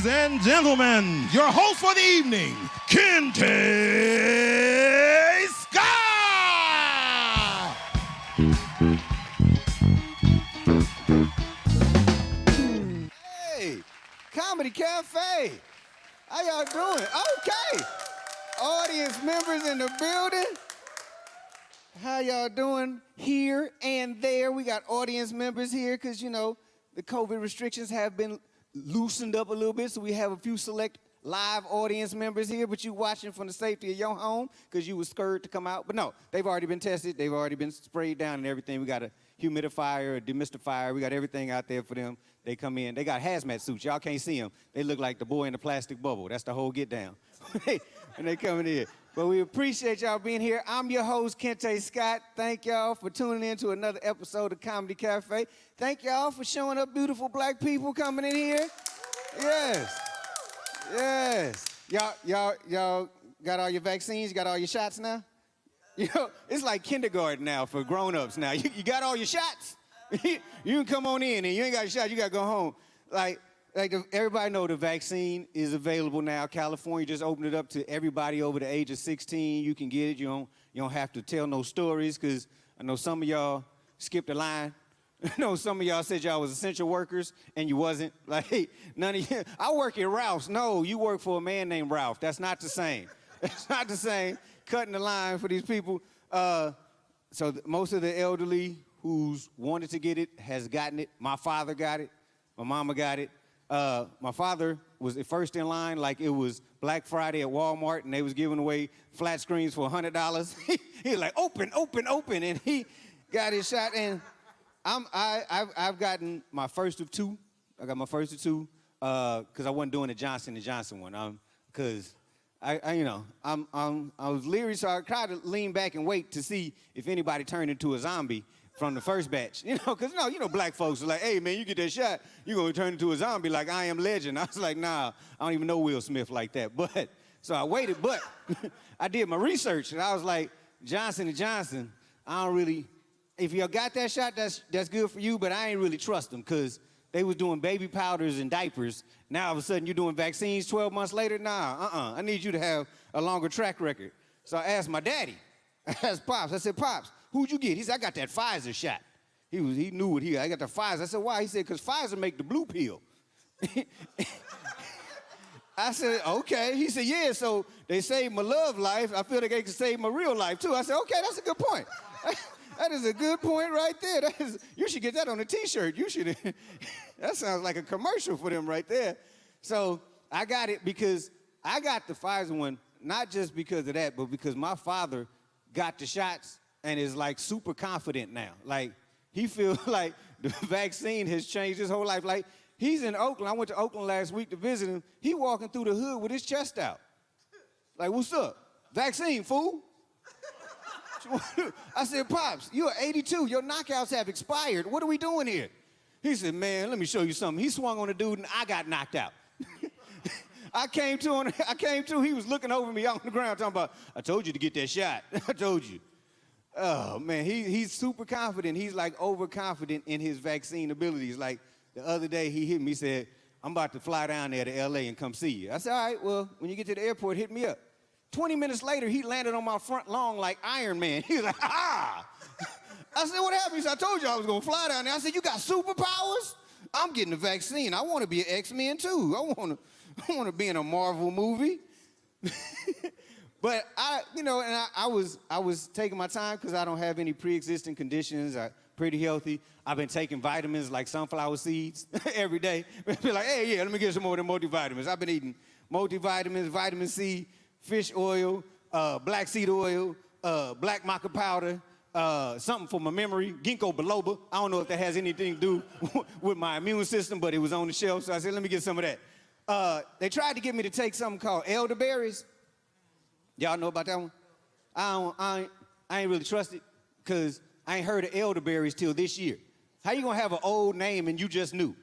Ladies and gentlemen, your host for the evening, Kente Scott! Hey, Comedy Cafe. How y'all doing? Okay. Audience members in the building. How y'all doing here and there? We got audience members here because, you know, the COVID restrictions have been loosened up a little bit, so we have a few select live audience members here, but you watching from the safety of your home because you were scared to come out. But no, they've already been tested. They've already been sprayed down and everything. We got a humidifier, a demystifier. We got everything out there for them. They come in. They got hazmat suits. Y'all can't see them. They look like the boy in the plastic bubble. That's the whole get down. And they coming in. But we appreciate y'all being here. I'm your host, Kente Scott. Thank y'all for tuning in to another episode of Comedy Cafe. Thank y'all for showing up beautiful black people coming in here. Yes. Yes. Y'all got all your vaccines? You got all your shots now? You know, it's like kindergarten now for grown-ups now. You got all your shots? You can come on in and you ain't got your shot, you got to go home. Everybody know the vaccine is available now. California just opened it up to everybody over the age of 16. You can get it. You don't have to tell no stories because I know some of y'all skipped the line. I know some of y'all said y'all was essential workers and you wasn't. Like, none of you. I work at Ralph's. No, you work for a man named Ralph. That's not the same. That's not the same. Cutting the line for these people. So most of the elderly who's wanted to get it has gotten it. My father got it. My mama got it. My father was the first in line, like it was Black Friday at Walmart, and they was giving away flat screens for $100. He was like, open, and he got his shot. And I've gotten my first of two. I got my first of two because I wasn't doing the Johnson & Johnson one. Because I was leery, so I tried to lean back and wait to see if anybody turned into a zombie from the first batch, because black folks are like, hey, man, you get that shot, you're going to turn into a zombie like I Am Legend. I was like, nah, I don't even know Will Smith like that. But, so I waited, but I did my research, and I was like, Johnson & Johnson, I don't really, if y'all got that shot, that's good for you, but I ain't really trust them, because they was doing baby powders and diapers. Now, all of a sudden, you're doing vaccines 12 months later? Nah, I need you to have a longer track record. So I asked my daddy, I asked Pops, I said, Pops, who'd you get? He said, I got that Pfizer shot. He knew what I got the Pfizer. I said, why? He said, because Pfizer make the blue pill. I said, okay. He said, yeah, so they saved my love life. I feel like they can save my real life, too. I said, okay, that's a good point. That is a good point right there. You should get that on a T-shirt. You should. That sounds like a commercial for them right there. So I got it because I got the Pfizer one, not just because of that, but because my father got the shots and is like super confident now. Like he feels like the vaccine has changed his whole life. Like he's in Oakland. I went to Oakland last week to visit him. He walking through the hood with his chest out. Like, what's up? Vaccine, fool. I said, Pops, you're 82. Your knockouts have expired. What are we doing here? He said, man, let me show you something. He swung on a dude and I got knocked out. I came to, he was looking over me on the ground talking about, I told you to get that shot. I told you. Oh, man, he's super confident. He's like overconfident in his vaccine abilities. Like the other day he hit me, said, I'm about to fly down there to L.A. and come see you. I said, all right, well, when you get to the airport, hit me up. 20 minutes later, he landed on my front lawn like Iron Man. He was like, ah! I said, what happened? He said, I told you I was going to fly down there. I said, you got superpowers? I'm getting the vaccine. I want to be an X-Men, too. I want to be in a Marvel movie. But I was taking my time because I don't have any pre-existing conditions. I'm pretty healthy. I've been taking vitamins like sunflower seeds every day. Be like, hey, yeah, let me get some more of them multivitamins. I've been eating multivitamins, vitamin C, fish oil, black seed oil, black maca powder, something for my memory, ginkgo biloba. I don't know if that has anything to do with my immune system, but it was on the shelf, so I said, let me get some of that. They tried to get me to take something called elderberries. Y'all know about that one? I ain't really trust it because I ain't heard of elderberries till this year. How you gonna have an old name and you just knew?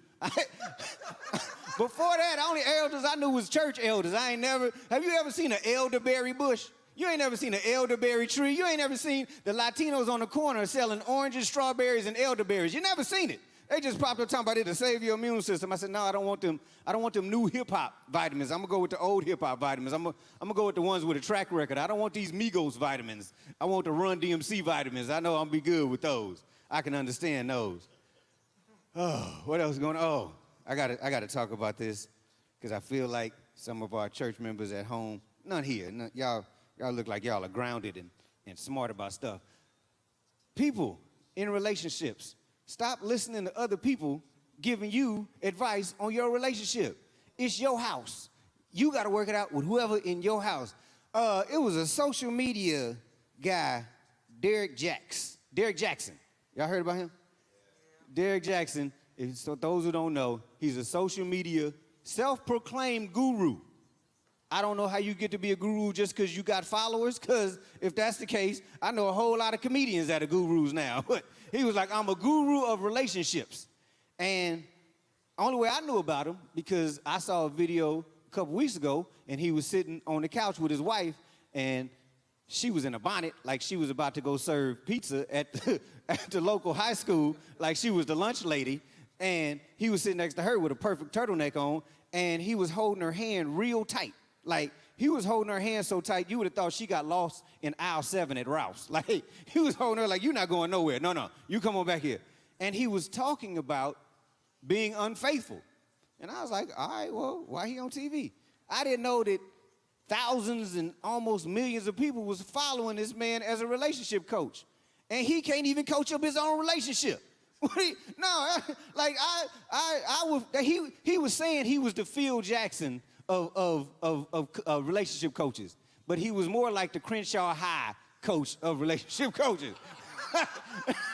Before that, the only elders I knew was church elders. Have you ever seen an elderberry bush? You ain't never seen an elderberry tree. You ain't never seen the Latinos on the corner selling oranges, strawberries, and elderberries. You never seen it. They just popped up talking about it to save your immune system. I said, no, I don't want them. I don't want them new hip-hop vitamins. I'm going to go with the old hip-hop vitamins. I'm going to go with the ones with a track record. I don't want these Migos vitamins. I want the Run DMC vitamins. I know I'll be good with those. I can understand those. Oh, what else is going on? Oh, I gotta talk about this because I feel like some of our church members at home, none here, y'all look like y'all are grounded and smart about stuff. People in relationships, stop listening to other people giving you advice on your relationship. It's your house. You got to work it out with whoever in your house. It was a social media guy, Derek Jackson. Y'all heard about him? Derek Jackson, so those who don't know, he's a social media self-proclaimed guru. I don't know how you get to be a guru just because you got followers, because if that's the case, I know a whole lot of comedians that are gurus now. But he was like, I'm a guru of relationships. And only way I knew about him, because I saw a video a couple weeks ago, and he was sitting on the couch with his wife, and she was in a bonnet like she was about to go serve pizza at the local high school, like she was the lunch lady. And he was sitting next to her with a perfect turtleneck on, and he was holding her hand real tight. Like, he was holding her hand so tight, you would have thought she got lost in aisle 7 at Ralph's. Like, he was holding her like, you're not going nowhere. No, you come on back here. And he was talking about being unfaithful. And I was like, all right, well, why he on TV? I didn't know that thousands and almost millions of people was following this man as a relationship coach. And he can't even coach up his own relationship. He was saying he was the Phil Jackson of relationship coaches, but he was more like the Crenshaw High coach of relationship coaches.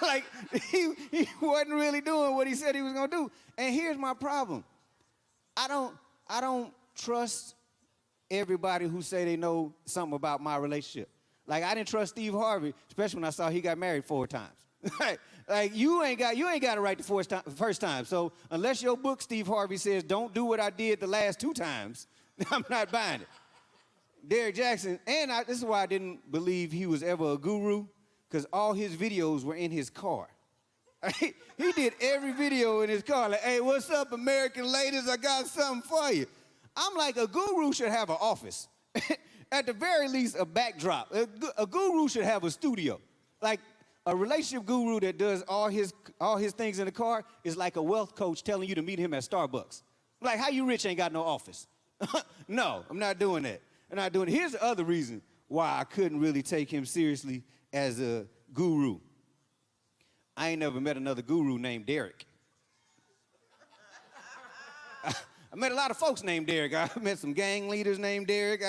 Like, he wasn't really doing what he said he was gonna do. And here's my problem. I don't trust everybody who say they know something about my relationship. Like, I didn't trust Steve Harvey, especially when I saw he got married 4 times. Like, you ain't got it right the first time. So unless your book, Steve Harvey, says don't do what I did the last 2 times, I'm not buying it. Derek Jackson, and this is why I didn't believe he was ever a guru, because all his videos were in his car. He did every video in his car, like, hey, what's up, American ladies? I got something for you. I'm like, a guru should have an office. At the very least, a backdrop. A guru should have a studio. Like, a relationship guru that does all his things in the car is like a wealth coach telling you to meet him at Starbucks. Like, how you rich ain't got no office? No, I'm not doing that. I'm not doing it. Here's the other reason why I couldn't really take him seriously as a guru. I ain't never met another guru named Derek. I met a lot of folks named Derek. I met some gang leaders named Derek.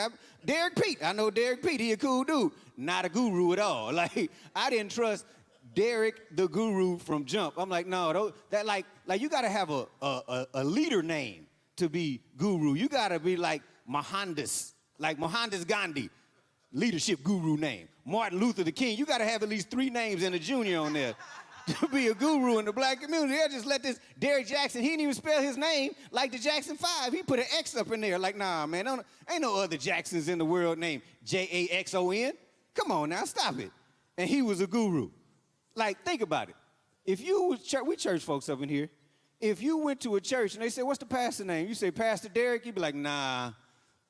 Derek Pete. I know Derek Pete. He a cool dude. Not a guru at all. Like, I didn't trust Derek the guru from jump. I'm like, no, that like you gotta have a leader name to be guru. You gotta be like Mohandas Gandhi, leadership guru name. Martin Luther the King. You gotta have at least 3 names and a junior on there to be a guru in the black community. They'll just let this Derek Jackson, he didn't even spell his name like the Jackson 5. He put an X up in there. Like, nah, man, ain't no other Jacksons in the world named Jaxon. Come on now, stop it. And he was a guru. Like, think about it. If you was we church folks up in here, if you went to a church and they say, what's the pastor name? You say, Pastor Derek, you'd be like, nah,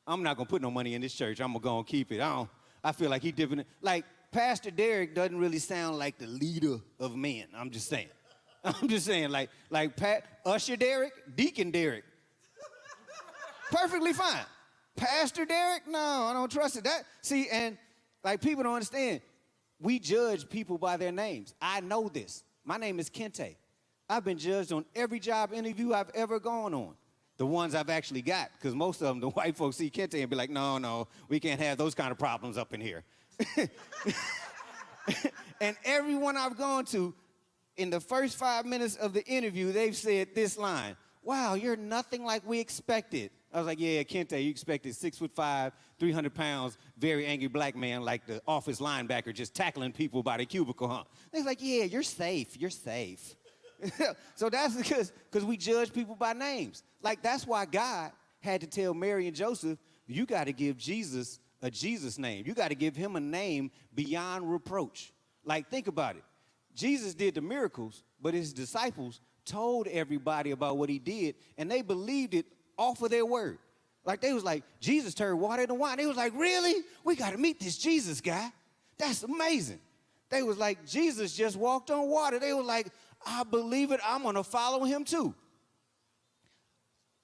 I'm not gonna put no money in this church. I'm gonna keep it. I feel like he dipping. Like, Pastor Derek doesn't really sound like the leader of men. I'm just saying. Like Usher Derek, Deacon Derek. Perfectly fine. Pastor Derek? No, I don't trust it. And like, people don't understand. We judge people by their names. I know this. My name is Kente. I've been judged on every job interview I've ever gone on. The ones I've actually got, because most of them, the white folks see Kente and be like, no, we can't have those kind of problems up in here. And everyone I've gone to, in the first 5 minutes of the interview, they've said this line: wow, you're nothing like we expected. I was like, yeah, Kente, you expected 6'5", 300 pounds, very angry black man like the office linebacker just tackling people by the cubicle, huh? They're like, yeah, you're safe. So that's because we judge people by names. Like, that's why God had to tell Mary and Joseph, you got to give Jesus a Jesus name. You got to give him a name beyond reproach. Like, think about it. Jesus did the miracles, but his disciples told everybody about what he did, and they believed it off of their word. Like, they was like, Jesus turned water into wine. They was like, really? We got to meet this Jesus guy. That's amazing. They was like, Jesus just walked on water. They were like, I believe it. I'm going to follow him too.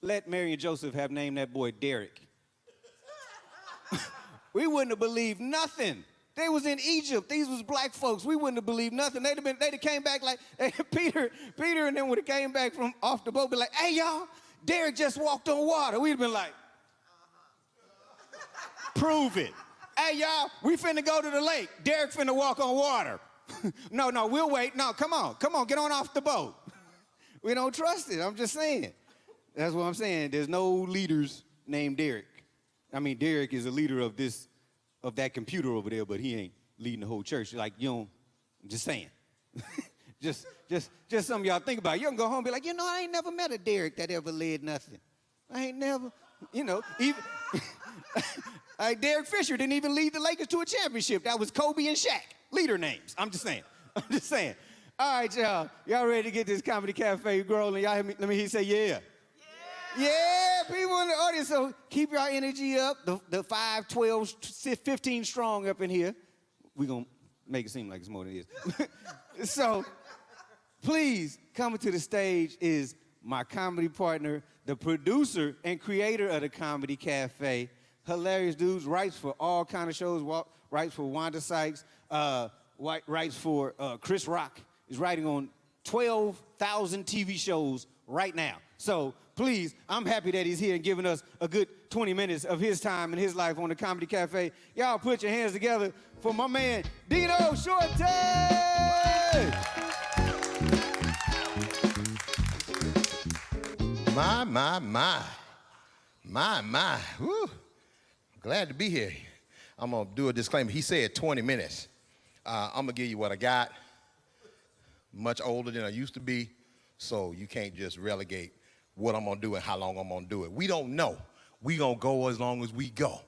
Let Mary and Joseph have named that boy Derek. We wouldn't have believed nothing. They was in Egypt. These was black folks. We wouldn't have believed nothing. They'd have came back like, Peter and them would have came back from off the boat, be like, hey, y'all, Derek just walked on water. We'd have been like, prove it. Hey, y'all, we finna go to the lake. Derek finna walk on water. No, we'll wait. No, come on, get on off the boat. We don't trust it. I'm just saying. That's what I'm saying. There's no leaders named Derek. I mean, Derek is a leader of that computer over there, but he ain't leading the whole church. Like, you don't, I'm just saying. just something y'all think about. You can go home and be like, I ain't never met a Derek that ever led nothing. I ain't never, even... Derek Fisher didn't even lead the Lakers to a championship. That was Kobe and Shaq. Leader names. I'm just saying. All right, y'all. Y'all ready to get this Comedy Cafe rolling? Y'all hear me? Let me hear you say yeah. Yeah, people in the audience. So keep your energy up. The 5, 12, 15 strong up in here. We're going to make it seem like it's more than it is. So please, coming to the stage is my comedy partner, the producer and creator of the Comedy Cafe. Hilarious dudes, writes for all kind of shows, writes for Wanda Sykes, writes for Chris Rock, is writing on 12,000 TV shows right now. So please, I'm happy that he's here and giving us a good 20 minutes of his time and his life on the Comedy Cafe. Y'all put your hands together for my man, Dino Shorty! My. Woo. Glad to be here. I'm going to do a disclaimer. He said 20 minutes. I'm going to give you what I got. Much older than I used to be, so you can't just relegate what I'm going to do and how long I'm going to do it. We don't know. We going to go as long as we go.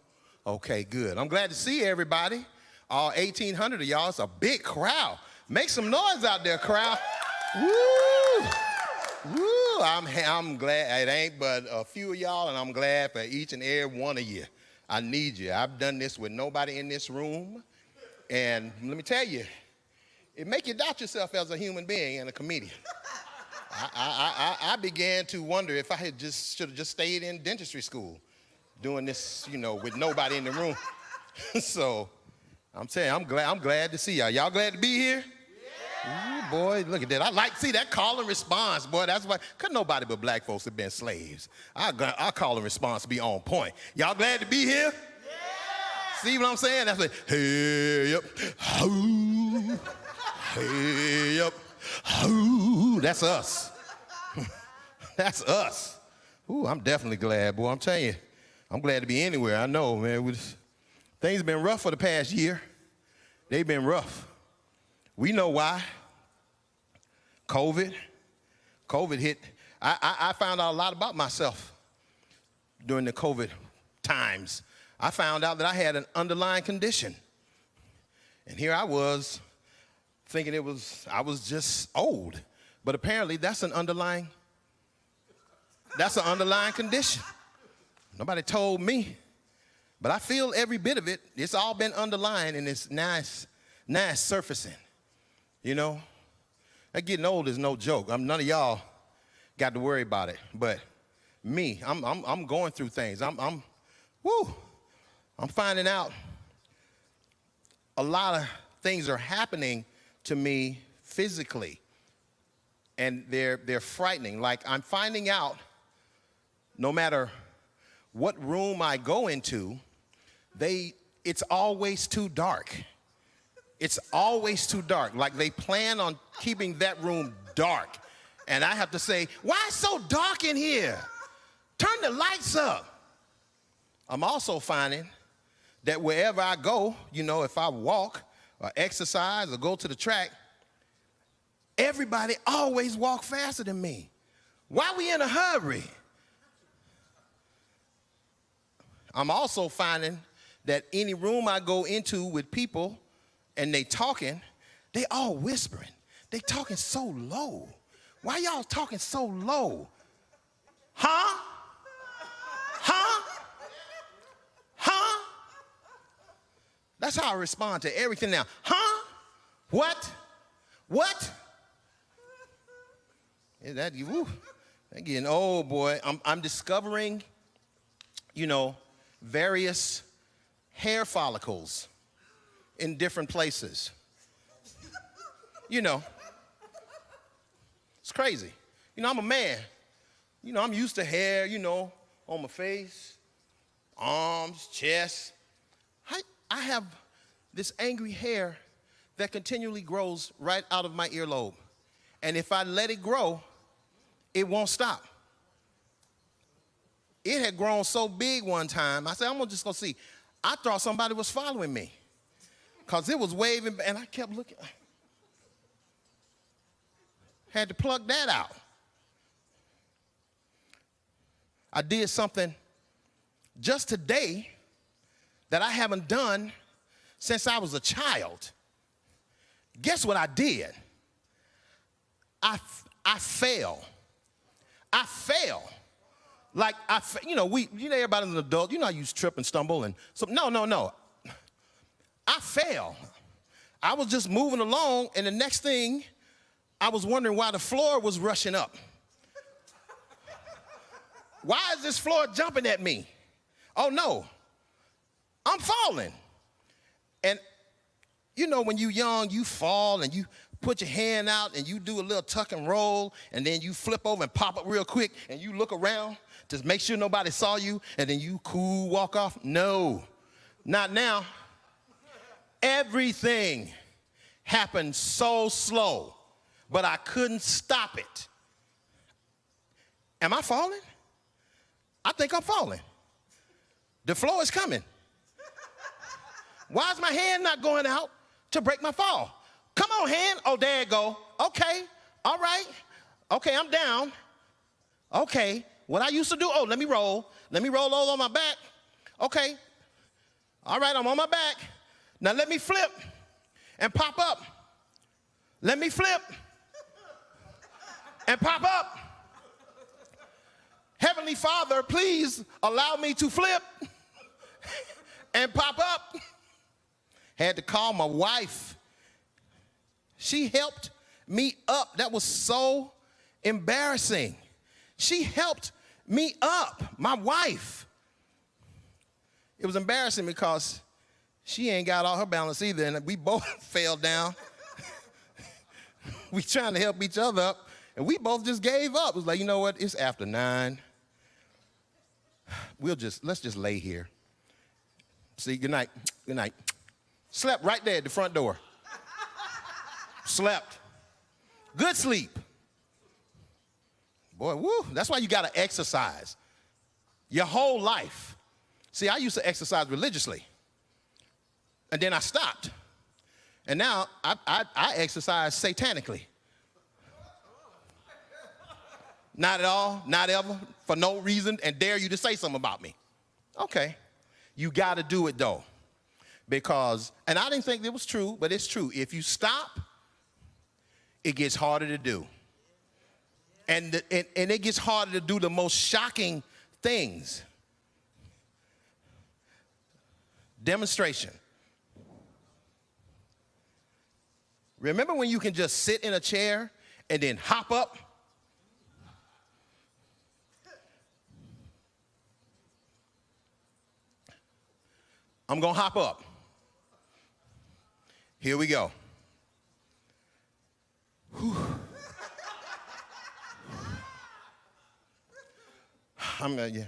Okay, good. I'm glad to see everybody. All 1,800 of y'all. It's a big crowd. Make some noise out there, crowd. Woo! Woo! I'm glad. It ain't but a few of y'all, and I'm glad for each and every one of you. I need you. I've done this with nobody in this room. And let me tell you, it make you doubt yourself as a human being and a comedian. I began to wonder if I should have just stayed in dentistry school doing this, with nobody in the room. So I'm telling you, I'm glad to see y'all. Y'all glad to be here? Yeah. Ooh, boy, look at that. I like to see that call and response, boy. That's why, because nobody but black folks have been slaves. Our call and response be on point. Y'all glad to be here? Yeah. See what I'm saying? That's like, hey, up, hoo, hey, up, hoo. That's us. That's us. Ooh, I'm definitely glad, boy. I'm telling you, I'm glad to be anywhere. I know, man. Things have been rough for the past year. They've been rough. We know why. COVID hit. I found out a lot about myself during the COVID times. I found out that I had an underlying condition. And here I was thinking I was just old. But apparently that's an underlying condition. Nobody told me. But I feel every bit of it. It's all been underlying and it's nice surfacing. That getting old is no joke. None of y'all got to worry about it. But me, I'm going through things. I'm finding out a lot of things are happening to me physically. And they're frightening. Like I'm finding out no matter what room I go into, it's always too dark. It's always too dark. Like they plan on keeping that room dark. And I have to say, why it's so dark in here? Turn the lights up. I'm also finding that wherever I go, if I walk or exercise or go to the track, everybody always walk faster than me. Why we in a hurry? I'm also finding that any room I go into with people and they talking, they all whispering. They talking so low. Why y'all talking so low? Huh? Huh? Huh? That's how I respond to everything now. Huh? What? What? Yeah, that getting old, boy. I'm discovering, various hair follicles in different places. It's crazy. I'm a man. I'm used to hair, on my face, arms, chest. I have this angry hair that continually grows right out of my earlobe. And if I let it grow, it won't stop. It had grown so big one time, I said, I'm just gonna see. I thought somebody was following me because it was waving, and I kept looking. Had to plug that out. I did something just today that I haven't done since I was a child. Guess what I did? I fell. I fell. Like, everybody's an adult. I used to trip and stumble and so. No. I fell. I was just moving along, and the next thing, I was wondering why the floor was rushing up. Why is this floor jumping at me? Oh, no. I'm falling. And, when you're young, you fall and you put your hand out and you do a little tuck and roll, and then you flip over and pop up real quick, and you look around to make sure nobody saw you, and then you cool walk off. No, not now. Everything happened so slow, but I couldn't stop it. Am I falling? I think I'm falling. The floor is coming. Why is my hand not going out to break my fall? Come on, hand. Oh, there it go. Okay. All right. Okay, I'm down. Okay. What I used to do, let me roll. Let me roll over on my back. Okay. All right, I'm on my back. Now let me flip and pop up. Let me flip and pop up. Heavenly Father, please allow me to flip and pop up. Had to call my wife. She helped me up. That was so embarrassing. She helped me up, my wife. It was embarrassing because she ain't got all her balance either, and we both fell down. We trying to help each other up, and we both just gave up. It was like, you know what? It's after 9. Let's just lay here. See, good night. Good night. Slept right there at the front door. Slept. Good sleep. Boy, woo, that's why you got to exercise your whole life. See, I used to exercise religiously, and then I stopped. And now I exercise satanically. Not at all, not ever, for no reason, and dare you to say something about me. Okay, you got to do it though, because, and I didn't think it was true, but it's true. If you stop, it gets harder to do. And it gets harder to do the most shocking things. Demonstration. Remember when you can just sit in a chair and then hop up? I'm going to hop up. Here we go. Whew. Yeah.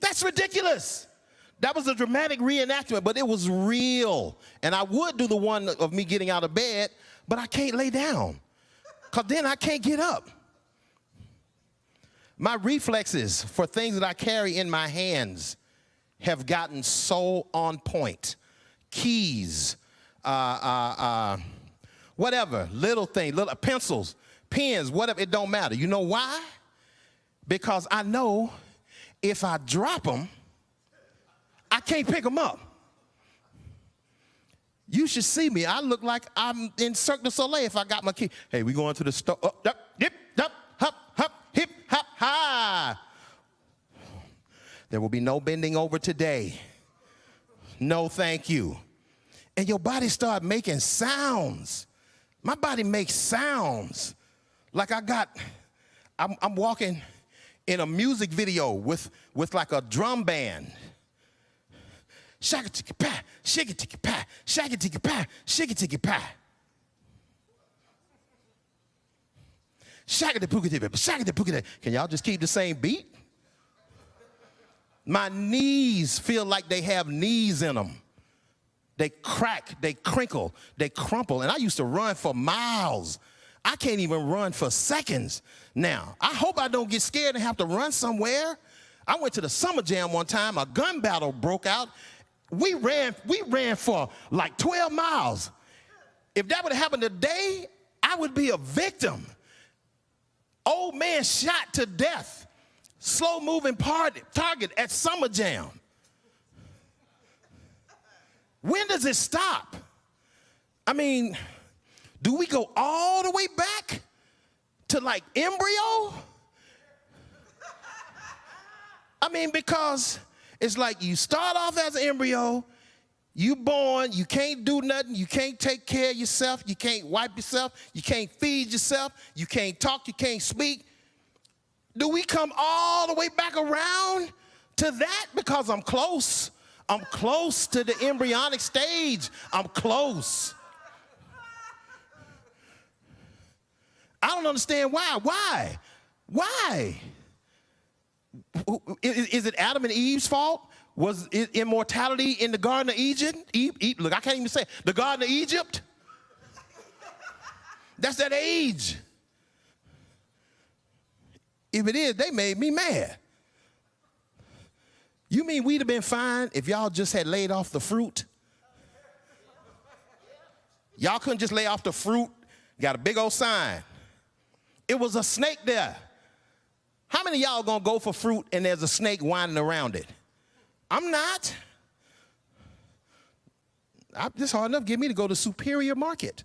That's ridiculous. That was a dramatic reenactment, but it was real. And I would do the one of me getting out of bed, but I can't lay down, because then I can't get up. My reflexes for things that I carry in my hands have gotten so on point. Keys, whatever, little things, little pencils, pens, whatever, it don't matter. You know why? Because I know if I drop them, I can't pick them up. You should see me. I look like I'm in Cirque du Soleil if I got my key. Hey, we going to the store. Oh, hip, hop, hop, hip, hop, hi. There will be no bending over today. No, thank you. And your body start making sounds. My body makes sounds. Like I'm walking in a music video with like a drum band. Shaka-tiki-pa, shaka-tiki-pa, shaka-tiki-pa, shaka-tiki-pa. Shaka-tiki-pa, shaka-tiki-pa. Can y'all just keep the same beat? My knees feel like they have knees in them. They crack, they crinkle, they crumple. And I used to run for miles. I can't even run for seconds now. I hope I don't get scared and have to run somewhere. I went to the Summer Jam one time. A gun battle broke out. We ran for like 12 miles. If that would have happened today, I would be a victim. Old man shot to death. Slow moving target at Summer Jam. When does it stop? I mean, do we go all the way back to like embryo? I mean, because it's like you start off as an embryo, you born, you can't do nothing, you can't take care of yourself, you can't wipe yourself, you can't feed yourself, you can't talk, you can't speak. Do we come all the way back around to that? Because I'm close. I'm close to the embryonic stage. I'm close. I don't understand why. Why? Why? Is it Adam and Eve's fault? Was it immortality in the Garden of Egypt? Look, I can't even say it. The Garden of Egypt? That's that age. If it is, they made me mad. You mean we'd have been fine if y'all just had laid off the fruit? Y'all couldn't just lay off the fruit? Got a big old sign. It was a snake there. How many of y'all gonna go for fruit and there's a snake winding around it? I'm not. It's hard enough to get me to go to Superior Market.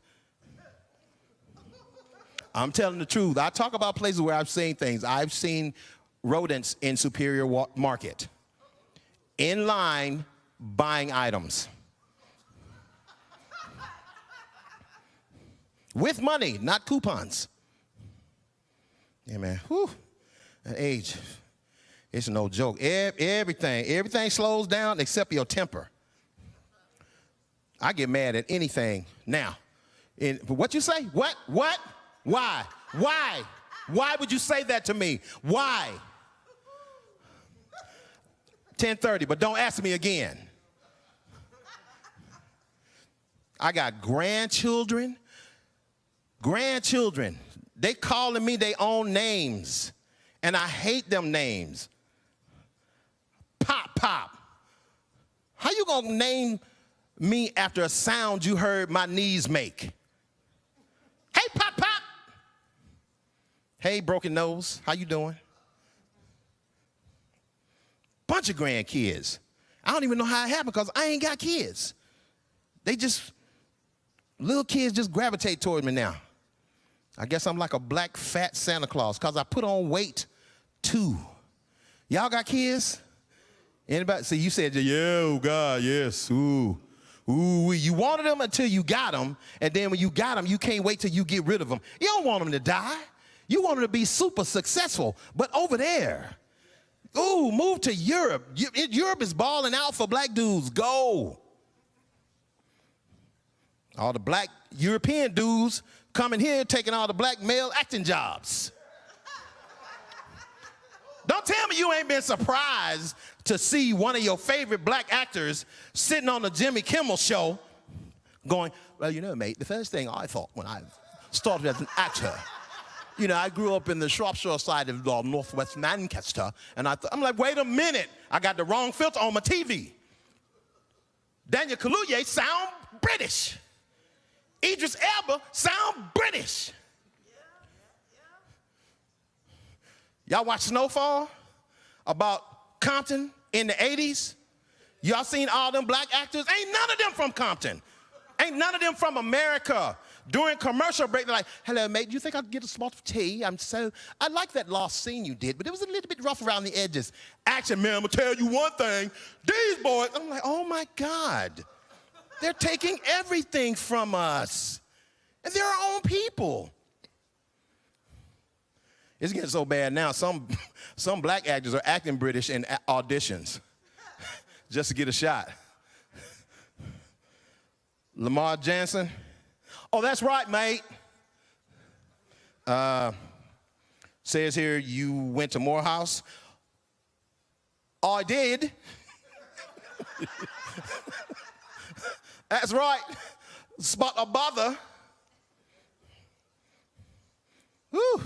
I'm telling the truth. I talk about places where I've seen things. I've seen rodents in Superior Market, in line buying items. With money, not coupons. Yeah, man. Whew. That age, it's no joke. Everything slows down except your temper. I get mad at anything now. What you say? What? Why? Why would you say that to me? Why? 10:30, but don't ask me again. I got grandchildren. They calling me their own names, and I hate them names. Pop. How you gonna name me after a sound you heard my knees make? Hey, Pop. Hey, broken nose, how you doing? Bunch of grandkids. I don't even know how it happened because I ain't got kids. Little kids just gravitate toward me now. I guess I'm like a black fat Santa Claus because I put on weight too. Y'all got kids? Anybody? See, you said, yeah, oh God, yes, ooh. You wanted them until you got them, and then when you got them, you can't wait till you get rid of them. You don't want them to die. You want them to be super successful, but over there, move to Europe. Europe is balling out for black dudes. Go. All the black European dudes coming here taking all the black male acting jobs. Don't tell me you ain't been surprised to see one of your favorite black actors sitting on the Jimmy Kimmel show going, well, mate, the first thing I thought when I started as an actor, I grew up in the Shropshire side of northwest Manchester, and I'm like, wait a minute, I got the wrong filter on my TV. Daniel Kaluuya sound British. Idris Elba sound British. Y'all watch Snowfall about Compton in the 80s? Y'all seen all them black actors? Ain't none of them from Compton. Ain't none of them from America. During commercial break, they're like, hello, mate, do you think I could get a spot of tea? I like that last scene you did, but it was a little bit rough around the edges. Action, man, I'm gonna tell you one thing. These boys, I'm like, oh my God. They're taking everything from us. And they're our own people. It's getting so bad now, some black actors are acting British in auditions just to get a shot. Lamar Jackson. Oh, that's right, mate. Says here you went to Morehouse. Oh, I did. That's right. Spot a bother. Whew.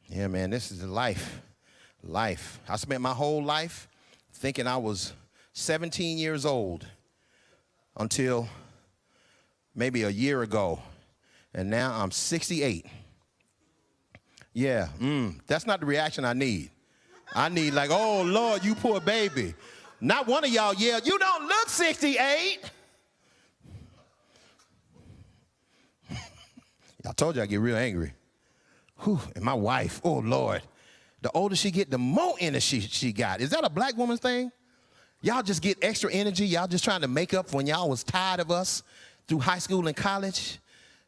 Yeah, man, this is the life. Life. I spent my whole life thinking I was 17 years old until maybe a year ago, and now I'm 68. Yeah, that's not the reaction I need. I need like, oh, Lord, you poor baby. Not one of y'all yelled, you don't look 68. I told you I get real angry. Whew, and my wife, oh, Lord. The older she get, the more energy she got. Is that a black woman's thing? Y'all just get extra energy. Y'all just trying to make up when y'all was tired of us through high school and college.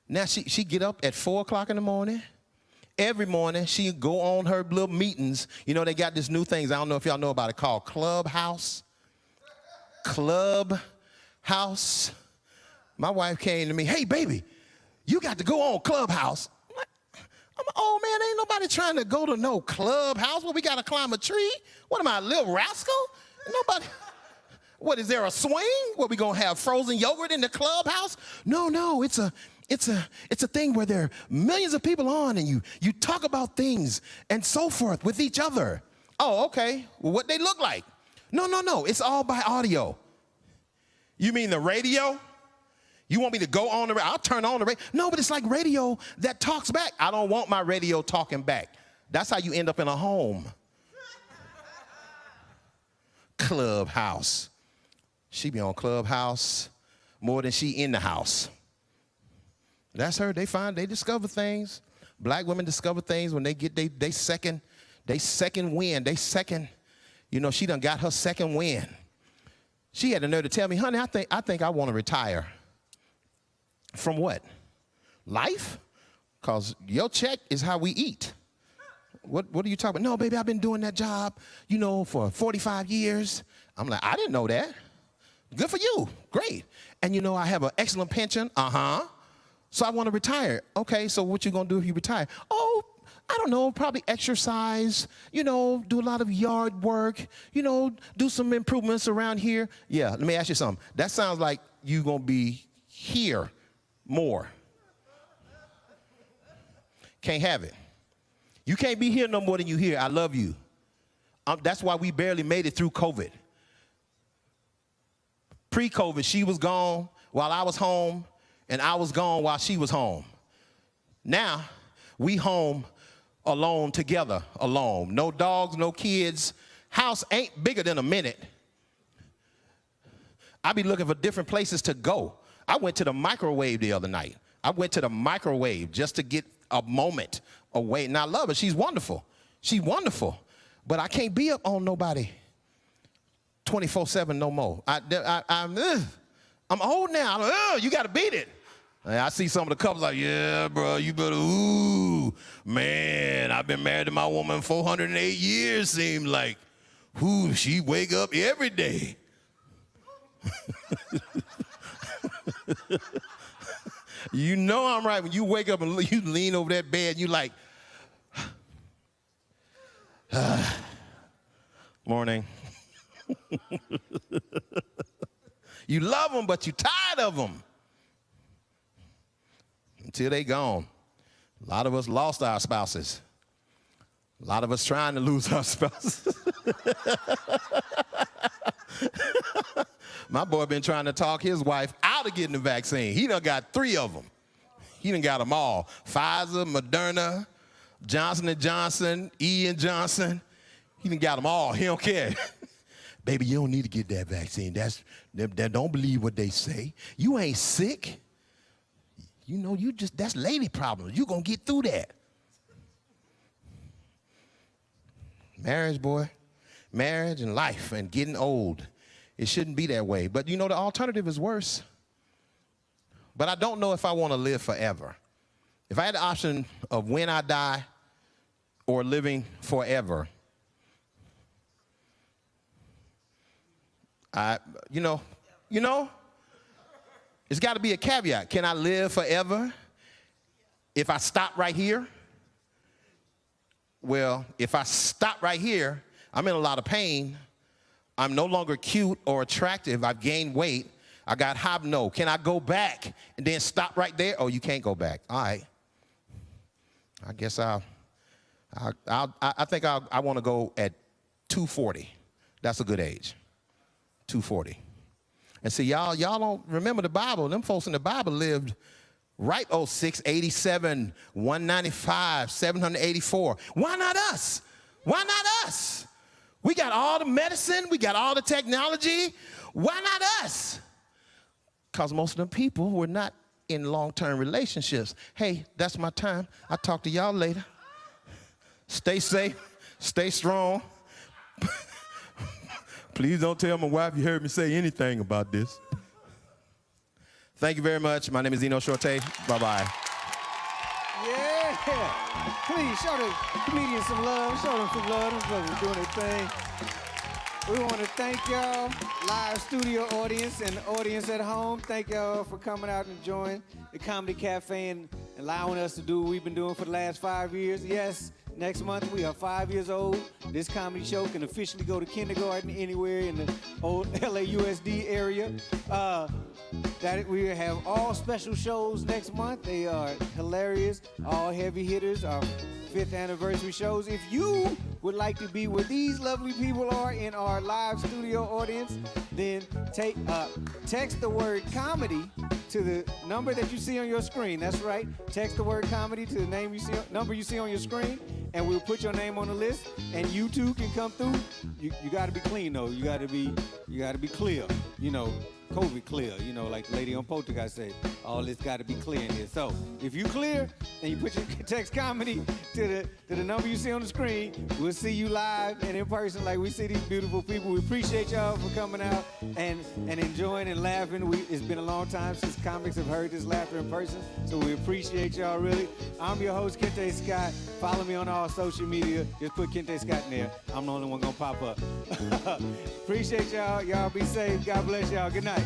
Now she get up at 4 o'clock in the morning. Every morning she go on her little meetings. You know, they got this new things. I don't know if y'all know about it called Clubhouse. Clubhouse. My wife came to me, hey, baby, you got to go on Clubhouse. I'm an old man, ain't nobody trying to go to no Clubhouse where we got to climb a tree. What am I, a little rascal? Nobody. What, is there a swing? What, we gonna have frozen yogurt in the Clubhouse? No, it's a thing where there are millions of people on and you talk about things and so forth with each other. Oh, okay, well, what they look like? No, it's all by audio. You mean the radio? You want me to go on the radio? I'll turn on the radio. No, but it's like radio that talks back. I don't want my radio talking back. That's how you end up in a home. Clubhouse. She be on Clubhouse more than she in the house. That's her. They discover things. Black women discover things when they get they second win. She done got her second win. She had the nerve to tell me, honey, I think I want to retire. From what? Life? Because your check is how we eat. What are you talking about? No, baby, I've been doing that job, for 45 years. I'm like, I didn't know that. Good for you. Great. And, I have an excellent pension. So I want to retire. Okay, so what you going to do if you retire? Oh, I don't know, probably exercise, do a lot of yard work, do some improvements around here. Yeah, let me ask you something. That sounds like you going to be here more. Can't have it. You can't be here no more than you here. I love you. That's why we barely made it through COVID. Pre-COVID, she was gone while I was home, and I was gone while she was home. Now, we home alone together, alone. No dogs, no kids. House ain't bigger than a minute. I be looking for different places to go. I went to the microwave the other night. I went to the microwave just to get a moment away. And I love her. She's wonderful. She's wonderful. But I can't be up on nobody 24/7 no more. I'm old now. You got to beat it. I see some of the couples like, yeah, bro, you better, ooh, man, I've been married to my woman 408 years, seemed like. Ooh, she wake up every day. You know I'm right when you wake up and you lean over that bed and you like, morning. You love them, but you're tired of them. Until they gone. A lot of us lost our spouses. A lot of us trying to lose our spouses. My boy been trying to talk his wife out of getting the vaccine. He done got 3 of them. He done got them all. Pfizer, Moderna, Johnson & Johnson, Johnson. He done got them all. He don't care. Baby, you don't need to get that vaccine. Don't believe what they say. You ain't sick. You know, that's lady problems. You gonna get through that. Marriage, boy. Marriage and life and getting old. It shouldn't be that way. But you know, the alternative is worse. But I don't know if I want to live forever. If I had the option of when I die or living forever, you know, it's got to be a caveat. Can I live forever if I stop right here? Well, if I stop right here, I'm in a lot of pain. I'm no longer cute or attractive. I've gained weight. I got hob. No. Can I go back and then stop right there? Oh, you can't go back. All right. I guess I think I want to go at 240. That's a good age. 240. And see, y'all don't remember the Bible. Them folks in the Bible lived right 06, 87, 195, 784. Why not us? Why not us? We got all the medicine. We got all the technology. Why not us? Because most of them people were not in long-term relationships. Hey, that's my time. I'll talk to y'all later. Stay safe. Stay strong. Please don't tell my wife you heard me say anything about this. Thank you very much. My name is Zeno Shorte. Bye-bye. Yeah. Please show the comedians some love. Show them some love. Them folks are doing their thing. We want to thank y'all, live studio audience and the audience at home. Thank y'all for coming out and enjoying the Comedy Cafe and allowing us to do what we've been doing for the last 5 years. Yes, next month we are 5 years old. This comedy show can officially go to kindergarten anywhere in the old LAUSD area. That we have all special shows next month. They are hilarious, all heavy hitters, our 5th anniversary shows. If you would like to be where these lovely people are in our live studio audience, then text the word comedy to the number that you see on your screen. That's right. Text the word comedy to the number you see on your screen, and we'll put your name on the list. And you too can come through. You got to be clean though. You got to be clear. You know, COVID clear. You know, like the lady on Poltergeist said, all this got to be clear in here. So if you clear and you put your text comedy to the number you see on the screen, we'll see you live and in person like we see these beautiful people. We appreciate y'all for coming out and enjoying and laughing. It's been a long time since comics have heard this laughter in person, so we appreciate y'all really. I'm your host, Kente Scott. Follow me on all social media. Just put Kente Scott in there. I'm the only one gonna pop up. Appreciate y'all. Y'all be safe. God bless y'all. Good night.